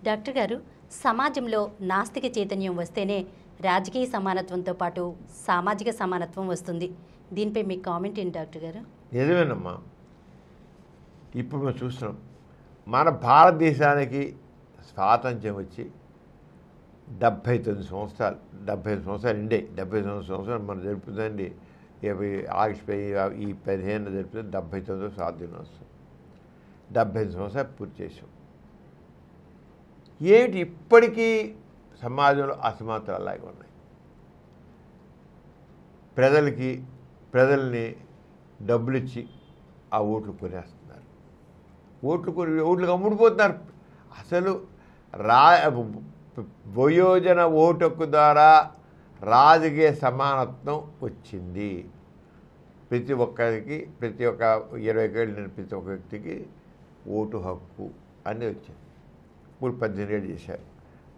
Doctor గారు, సమాజంలో నాస్తిక చైతన్యం వస్తేనే రాజకీయ సమానత్వంతో పాటు సామాజిక సమానత్వం వస్తుంది. దీనిపై మీ కామెంట్ ఏంటి డాక్టర్ గారు? నిజమేనమ్మా. ఇప్పుడు మనం చూస్తున్నాం, మన భారతదేశానికి స్వాతంత్ర్యం వచ్చి 79 సంవత్సరాలు, 75 సంవత్సరాలు ఉండే, 79 సంవత్సరాలు మనం జరుపుతుందండి. ఆగస్టు ఈ 15 జరుపుతుంది 79వ స్వాతంత్ర దినోత్సవం. 75 సంవత్సరాలు పూర్తి చేసాం. ఏమిటి ఇప్పటికీ సమాజంలో అసమానతలు అలాగే ఉన్నాయి. ప్రజల్ని డబ్బులు ఇచ్చి ఆ ఓట్లు కొనేస్తున్నారు. ఓట్లకు అమ్ముడిపోతున్నారు. అసలు వయోజన ఓటు హక్కు ద్వారా రాజకీయ సమానత్వం వచ్చింది. ప్రతి ఒక్కరికి, ప్రతి ఒక్క 20 ఏళ్ళు ప్రతి ఒక్క వ్యక్తికి ఓటు హక్కు అనేది వచ్చింది. ఇప్పుడు 18 ఏళ్ళు చేశారు.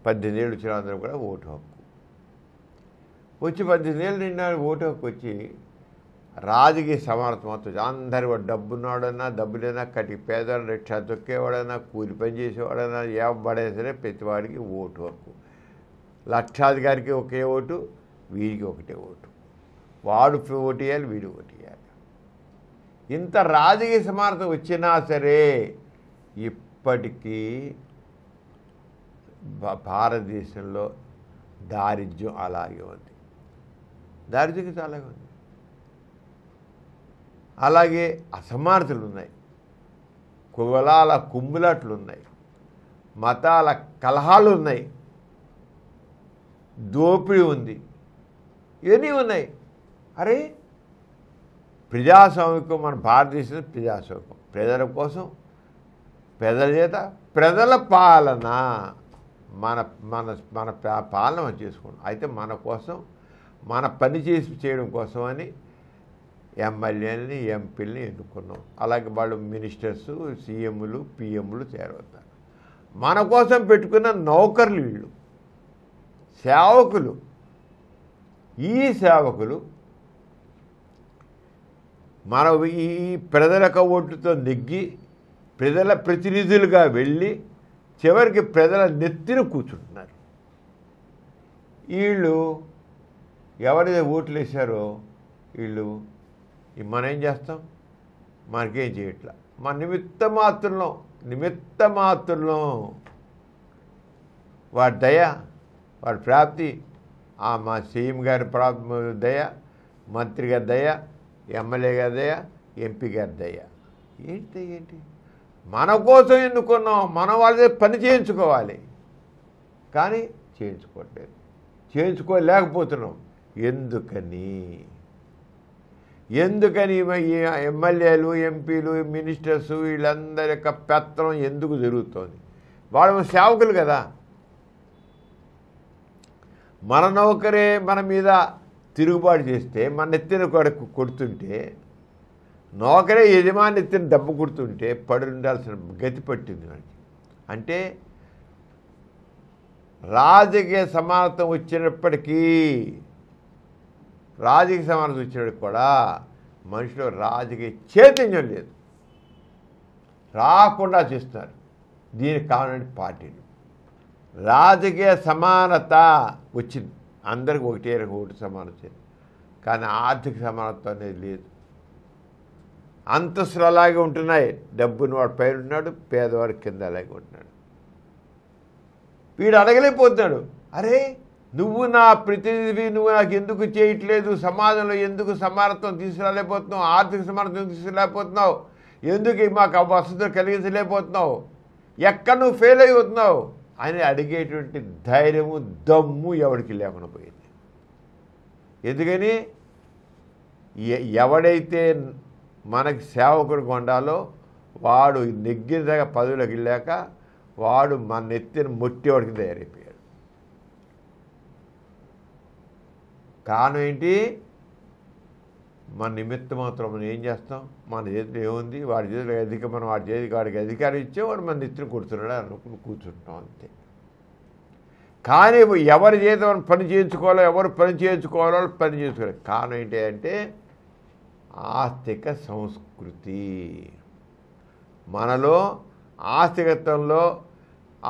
18 ఏళ్ళు వచ్చిన అందరూ కూడా ఓటు హక్కు వచ్చి 18 ఏళ్ళు నిండా ఓటు హక్కు వచ్చి రాజకీయ సమానత్వం అవుతుంది. అందరి వాడు డబ్బున్నవాడన్నా, డబ్బులైనా, కటి పేదవాడు, రిక్షా తొక్కేవాడైనా, కూలి పని చేసేవాడైనా, ఎవడైనా సరే ప్రతివాడికి ఓటు హక్కు. లక్షాధికారికి ఒకే ఓటు, వీడికి ఒకటే ఓటు. వాడు ఓటు వేయాలి, వీడు ఓటు వేయాలి. ఇంత రాజకీయ సమానత్వం వచ్చినా సరే ఇప్పటికీ భారతదేశంలో దారిద్ర్యం అలాగే ఉంది. దారిద్ర్యం అలాగే ఉంది. అలాగే అసమానతలు ఉన్నాయి. కులాల కుమ్ములాట్లు ఉన్నాయి. మతాల కలహాలు ఉన్నాయి. దోపిడీ ఉంది. ఇవన్నీ ఉన్నాయి. అరే, ప్రజాస్వామికం, మన భారతదేశం ప్రజాస్వామికం, ప్రజల కోసం, ప్రజల చేత, ప్రజల పాలన, మన మన మన పాలన మనం చేసుకున్నాం. అయితే మన కోసం, మన పని చేయడం కోసం అని ఎమ్మెల్యేలని, ఎంపీలని ఎన్నుకున్నాం. అలాగే వాళ్ళు మినిస్టర్స్, సీఎంలు, పిఎంలు చేరవుతారు. మన కోసం పెట్టుకున్న నౌకర్లు వీళ్ళు, సేవకులు. ఈ సేవకులు మన ఈ ప్రజల ఓట్లతో నెగ్గి ప్రజల ప్రతినిధులుగా వెళ్ళి చివరికి ప్రజల నెత్తిన కూర్చుంటున్నారు. వీళ్ళు ఎవరైతే ఓట్లు వేశారో వీళ్ళు మనం ఏం చేస్తాం? మనకేం చేయట్లా. మన నిమిత్త మాత్రంలో వాడి దయ, వాడి ప్రాప్తి, మా సీఎం గారి దయ, మంత్రి గారి దయ, ఎమ్మెల్యే గారి దయ, ఎంపీ గారి దయ. ఏంటి మన కోసం ఎన్నుకున్నాం, మన వాళ్ళ పని చేయించుకోవాలి. కానీ చేయించుకోలేకపోతున్నాం. ఎందుకని ఈ ఎమ్మెల్యేలు, ఎంపీలు, మినిస్టర్స్ వీళ్ళందరి యొక్క పెత్తనం ఎందుకు జరుగుతోంది? వాళ్ళు సేవకులు కదా. మన నౌకరే మన మీద తిరుగుబాటు చేస్తే, మన నెత్తిన కొడుతుంటే, నౌకరే యజమాని నెత్తిన దెబ్బ కొడుతుంటే పడి ఉండాల్సిన గతి పట్టింది మనకి. అంటే రాజకీయ సమానత్వం వచ్చినప్పటికీ కూడా మనిషిలో రాజకీయ చైతన్యం లేదు, రాకుండా చేస్తున్నారు. దీనికి కావాలంటే పార్టీలు. రాజకీయ సమానత వచ్చింది, అందరికి ఒకటే ఓటు సమానం వచ్చింది. కానీ ఆర్థిక సమానత్వం అనేది లేదు. అంతస్తులు అలాగే ఉంటున్నాయి. డబ్బుని వాడు పైన ఉంటున్నాడు, పేదవాడు కింద అలాగే ఉంటున్నాడు. వీడు అడగలేకపోతున్నాడు, అరే నువ్వు నా ప్రతినిధివి, నువ్వు నాకు ఎందుకు చేయట్లేదు, సమాజంలో ఎందుకు సమానత్వం తీసుకురాలేకపోతున్నావు, ఆర్థిక సమానత్వం తీసుకురాలేకపోతున్నావు, ఎందుకు మాకు వసతులు కలిగించలేకపోతున్నావు, ఎక్కడ నువ్వు ఫెయిల్ అయిపోతున్నావు అని అడిగేటువంటి ధైర్యము, దమ్ము ఎవరికి లేకుండా పోయింది. ఎందుకని ఎవడైతే మనకి సేవకుడికి ఉండాలో వాడు నెగ్గిన దగ్గర పదవులకు వెళ్ళాక వాడు మన నెత్తిన మొట్టేవాడికి తయారైపోయాడు. కారణం ఏంటి? మన నిమిత్తం మాత్రం మనం ఏం చేస్తాం? మన చేతిలో ఏముంది? వాడి చేతిలో మనం వాడి చేతికి వాడికి అధికారం ఇచ్చే వాడు మన నెత్తిన కొడుతున్నాడు అనుకుని కూర్చుంటాం అంతే. కానీ ఎవరి చేత మనం పని చేయించుకోవాలో, ఎవరు పని చేయించుకోవాలో పని చేసుకోవాలి. కారణం ఏంటి అంటే ఆస్తిక సంస్కృతి. మనలో ఆస్తికత్వంలో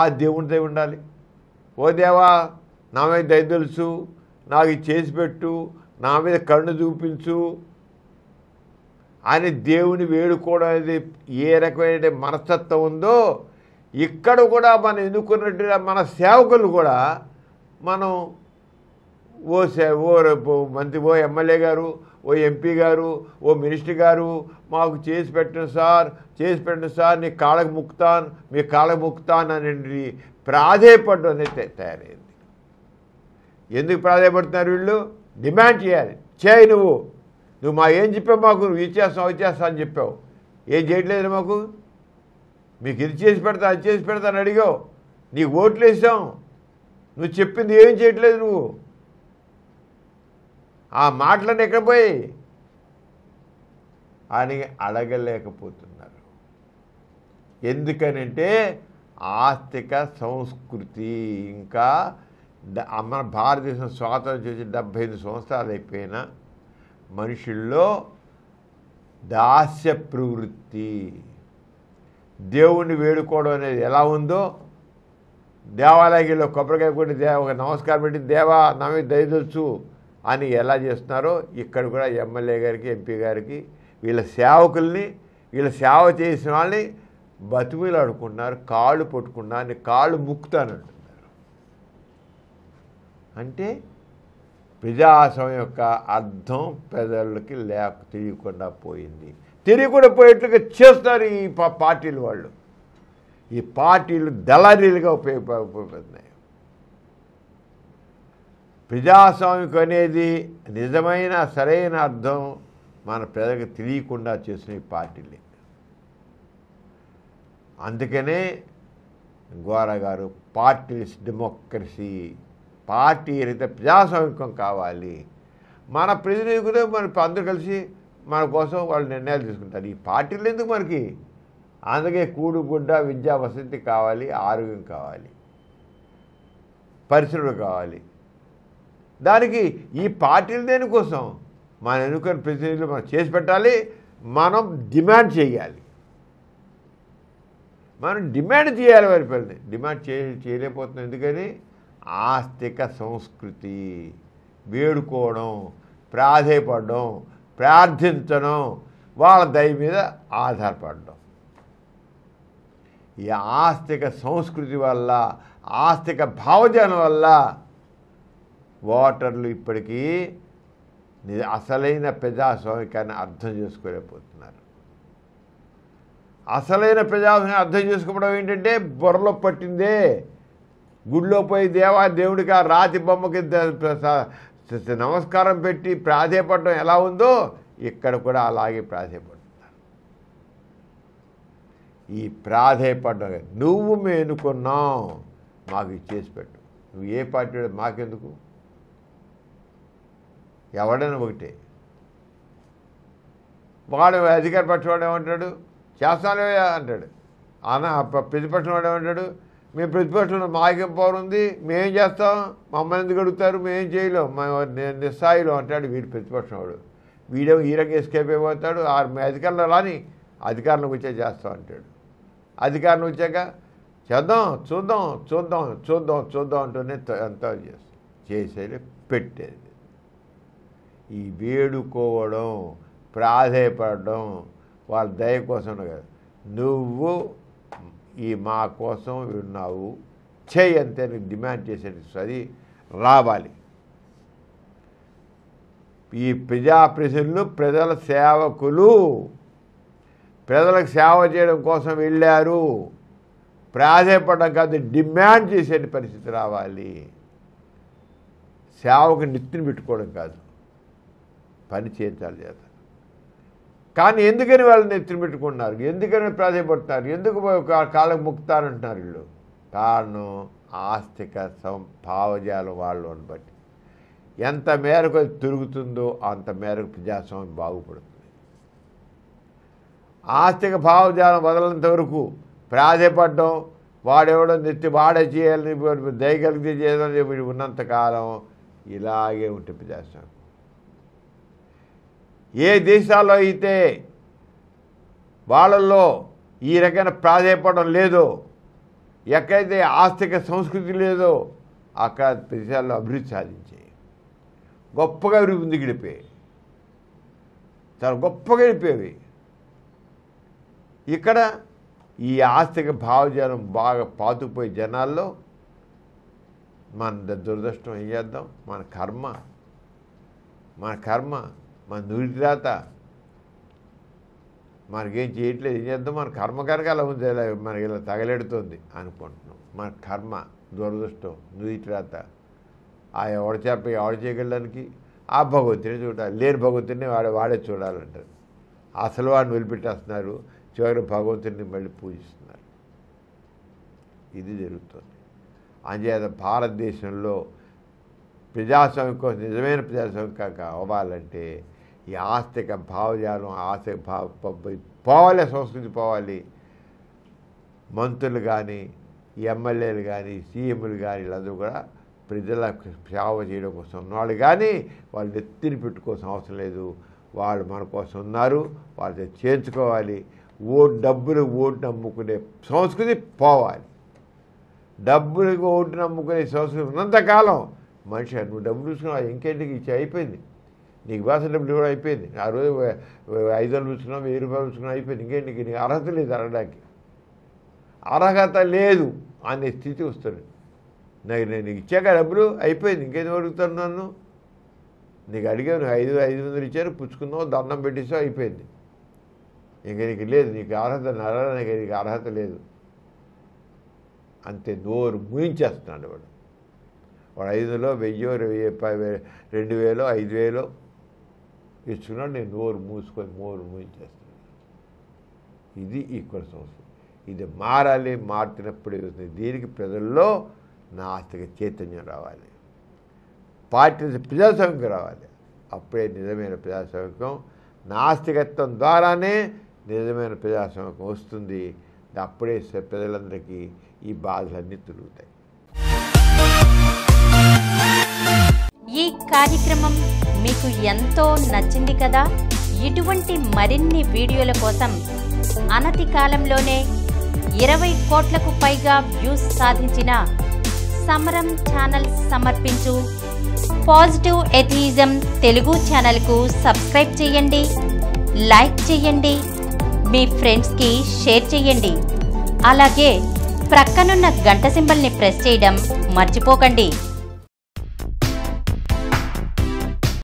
ఆ దేవునిదై ఉండాలి. ఓ దేవా, నా మీద దయ తెలుసు, నాకు ఇది చేసి పెట్టు, నా మీద కరుణ చూపించు అని దేవుని వేడుకోవడం అనేది ఏ రకమైన మనస్తత్వం ఉందో ఇక్కడ కూడా మనం ఎన్నుకున్నట్టుగా మన సేవకులు కూడా మనం ఓ మంత్రి, ఓ ఎమ్మెల్యే గారు, ఓ ఎంపీ గారు, ఓ మినిస్టర్ గారు మాకు చేసి పెట్టండి సార్, నీ కాళ్ళకు ముక్తాను, మీ కాళ్ళకు ముక్తాను అనేది ప్రాధేయపడడం అనేది తయారైంది. ఎందుకు ప్రాధేయపడుతున్నారు వీళ్ళు? డిమాండ్ చేయాలి. చేయి, నువ్వు మా ఏం చెప్పావు, మాకు నువ్వు ఇచ్చేస్తావు అని చెప్పావు, ఏం చేయట్లేదు మాకు, మీకు ఇది చేసి పెడతా అది చేసి పెడతా అని అడిగావు, నీకు ఓట్లు వేసాం, నువ్వు చెప్పింది ఏం చేయట్లేదు, నువ్వు ఆ మాటలన్నీ ఎక్కడ పోయి అని అడగలేకపోతున్నారు. ఎందుకనంటే ఆస్తిక సంస్కృతి ఇంకా మన భారతదేశం స్వాతంత్రం వచ్చి 75 సంవత్సరాలు అయిపోయినా మనుషుల్లో దాస్య ప్రవృత్తి, దేవుణ్ణి వేడుకోవడం అనేది ఎలా ఉందో, దేవాలయంలో కొబ్బరికాయ కొట్టి ఒక నమస్కారం పెట్టి దేవా నా మీద దయదొచ్చు అని ఎలా చేస్తున్నారో ఇక్కడ కూడా ఎమ్మెల్యే గారికి, ఎంపీ గారికి, వీళ్ళ సేవకుల్ని, వీళ్ళ సేవ చేసిన వాళ్ళని బతుకులు ఆడుకుంటున్నారు, కాళ్ళు పట్టుకున్నారు, కాళ్ళు ముక్కుతానంటున్నారు. అంటే ప్రజాస్వామ్యం యొక్క అర్థం ప్రజలకి తెలియకుండా పోయింది. తెలియకుండా పోయేట్లుగా చేస్తారు ఈ పార్టీలు వాళ్ళు. ఈ పార్టీలు దళారీలుగా ఉపయోగపడుతున్నాయి. ప్రజాస్వామ్యం అనేది నిజమైన సరైన అర్థం మన ప్రజలకు తెలియకుండా చేసిన ఈ పార్టీలే. అందుకనే గోరా గారు పార్టీస్ డెమోక్రసీ, పార్టీ అయితే ప్రజాస్వామ్యం కావాలి, మన ప్రతినిధులు మన అందరూ కలిసి మన కోసం వాళ్ళు నిర్ణయాలు తీసుకుంటారు. ఈ పార్టీలు ఎందుకు మనకి? అందుకే కూడు గుడ్డ విద్యా వసతి కావాలి, ఆరోగ్యం కావాలి, పరిశ్రమలు కావాలి. దానికి ఈ పార్టీలు దేనికోసం? మన ఎన్నుకున్న ప్రతినిధులు మనం చేసి పెట్టాలి, మనం డిమాండ్ చేయాలి, మనం డిమాండ్ చేయాలి. వారి పిల్లల్ని డిమాండ్ చేయలేకపోతున్నాం. ఎందుకని? ఆస్తిక సంస్కృతి, వేడుకోవడం, ప్రాధేయపడడం, ప్రార్థించడం, వాళ్ళ దయ మీద ఆధారపడడం. ఈ ఆస్తిక సంస్కృతి వల్ల, ఆస్తిక భావజాలం వల్ల ఓటర్లు ఇప్పటికీ అసలైన ప్రజాస్వామికాన్ని అర్థం చేసుకోలేకపోతున్నారు. అసలైన ప్రజాస్వామ్యం అర్థం చేసుకోవడం ఏంటంటే బుర్రలో పట్టిందే. గుడిలో పోయి దేవుడికి ఆ రాతి బొమ్మకి నమస్కారం పెట్టి ప్రాధేయపడడం ఎలా ఉందో ఇక్కడ కూడా అలాగే ప్రాధేయపడుతున్నారు. ఈ ప్రాధేయపడడం, నువ్వు మేనుకున్నావు, మాకు ఇచ్చేసి పెట్టు. నువ్వు ఏ పార్టీ మాకెందుకు? ఎవడైనా ఒకటే. వాడు అధికార పక్షం వాడు ఏమంటాడు? చేస్తానే అంటాడు. ప్రతిపక్షం వాడు ఏమంటాడు? మేము ప్రతిపక్షంలో మాకేం పవర్ ఉంది, మేమేం చేస్తాం, మమ్మల్ని ఎందుకు అడుగుతారు, మేమేం చేయలేం, నిస్సాయిలో అంటాడు వీడు ప్రతిపక్షం వాడు. వీడేమో ఈ రకంగా ఎస్కేప్ అయిపోతాడు. అధికారంలో రాని, అధికారంలోకి వచ్చే చేస్తాం అంటాడు. అధికారం వచ్చాక చూద్దాం అంటూనే అంతా చేసేది పెట్టేది. ఈ వేడుకోవడం, ప్రాధేయపడడం వాళ్ళ దయ కోసం కాదు. నువ్వు ఈ మా కోసం ఉన్నావు చేయి అంతే డిమాండ్ చేసేది రావాలి. ఈ ప్రజాప్రతినిధులు ప్రజల సేవకులు, ప్రజలకు సేవ చేయడం కోసం వెళ్ళారు. ప్రాధేయపడడం కాదు, డిమాండ్ చేసే పరిస్థితి రావాలి. సేవకు నెత్తిని పెట్టుకోవడం కాదు, పని చేయించాలి చేత. కానీ ఎందుకని వాళ్ళు నెత్తిని పెట్టుకుంటున్నారు, ఎందుకని ప్రాధాన్యపడుతున్నారు, ఎందుకు కాళ్ళకు ముక్తారంటున్నారు వీళ్ళు? కారణం ఆస్తిక భావజాలం వాళ్ళు బట్టి. ఎంత మేరకు అది తిరుగుతుందో అంత మేరకు ప్రజాస్వామ్యం బాగుపడుతుంది. ఆస్తిక భావజాలం వదలంత వరకు ప్రాధాన్యపడడం, వాడెవడో నెత్తి వాడే చేయాలని దయగలిగితే చేయాలని ఉన్నంతకాలం ఇలాగే ఉంటుంది ప్రజాస్వామ్యం. ఏ దేశాల్లో అయితే వాళ్ళల్లో ఈ రకమైన ప్రాధేయపడడం లేదో, ఎక్కడైతే ఆస్తిక సంస్కృతి లేదో అక్కడ ప్రదేశాల్లో అభివృద్ధి సాధించాయి, గొప్పగా ముందుకు వెళ్ళిపోయాయి, చాలా గొప్పగా వెళ్ళిపోయేవి. ఇక్కడ ఈ ఆస్తిక భావజాలం బాగా పాతుకుపోయే జనాల్లో మన దురదృష్టం ఏం చేద్దాం, మన కర్మ మన నురిరాత మనకేం చేయట్లేదు, ఏం చేద్దాం, మన కర్మ కనుక అలా ఉంది, మనకి ఇలా తగలెడుతుంది అనుకుంటున్నాం. మన కర్మ దురదృష్టం నురిరాత ఆ ఎవడ చేయగలడానికి ఆ భగవంతుని చూడాలి, లేని భగవంతుని వాడే చూడాలంటారు. అసలు వాడిని వదిలిపెట్టేస్తున్నారు, చివరి భగవంతుని మళ్ళీ పూజిస్తున్నారు. ఇది జరుగుతుంది. అంచేత భారతదేశంలో ప్రజాస్వామ్యం కోసం నిజమైన ప్రజాస్వామ్యం అవ్వాలంటే ఈ ఆస్తిక భావజాలం పోవాలి, సంస్కృతి పోవాలి. మంత్రులు కానీ ఎమ్మెల్యేలు కానీ సీఎంలు కానీ వీళ్ళందరూ కూడా ప్రజలకు సేవ చేయడం కోసం ఉన్నవాళ్ళు, కానీ వాళ్ళు ఎత్తిని పెట్టుకోవాల్సిన అవసరం లేదు. వాళ్ళు మన కోసం ఉన్నారు, వాళ్ళతో చేర్చుకోవాలి. డబ్బులు ఓటు నమ్ముకునే సంస్కృతి పోవాలి. డబ్బులకు ఓటు నమ్ముకునే సంస్కృతి ఉన్నంతకాలం మనిషి నువ్వు డబ్బులు చూసుకున్నావు, ఇంకేంటికి ఇచ్చి అయిపోయింది, నీకు భాష డబ్బులు కూడా అయిపోయింది. ఆ రోజు 500 చూసుకున్నావు, 1000 రూపాయలు చూసుకున్నావు, అయిపోయింది. ఇంకేంటికి నీకు అర్హత లేదు, అడగడానికి అర్హత లేదు అనే స్థితి వస్తుంది. నేను నీకు ఇచ్చాక డబ్బులు అయిపోయింది, ఇంకేదో అడుగుతాను నన్ను, నీకు అడిగాను 500 ఇచ్చారు, పుచ్చుకున్నావు, దండం పెట్టేసావు, అయిపోయింది. ఇంక నీకు లేదు, నీకు అర్హత నడవడానికి నీకు అర్హత లేదు. అంతే, నోరు ముయించేస్తున్నాడు వాడు 500, 1000, 2000, 5000 ఇచ్చుకున్నాడు. నేను నోరు ముయించేస్తున్నాను. ఇది ఈక్వల్ సంస్కృతి. ఇది మారాలి. మారుతున్నప్పుడే వస్తుంది. దీనికి ప్రజల్లో నాస్తిక చైతన్యం రావాలి, ప్రజాస్వామ్యం రావాలి. అప్పుడే నిజమైన ప్రజాస్వామ్యం. నాస్తికత్వం ద్వారానే నిజమైన ప్రజాస్వామ్యం వస్తుంది. అప్పుడే ప్రజలందరికీ ఈ బాధలన్నీ తిరుగుతాయి. ఈ కార్యక్రమం మీకు ఎంతో నచ్చింది కదా. ఇటువంటి మరిన్ని వీడియోల కోసం అనతి కాలంలోనే 20 కోట్లకు పైగా వ్యూస్ సాధించిన సమరం ఛానల్ సమర్పించు పాజిటివ్ ఎథియిజం తెలుగు ఛానల్కు సబ్స్క్రైబ్ చేయండి, లైక్ చేయండి, మీ ఫ్రెండ్స్కి షేర్ చేయండి. అలాగే ప్రక్కనున్న గంట సింబల్ని ప్రెస్ చేయడం మర్చిపోకండి.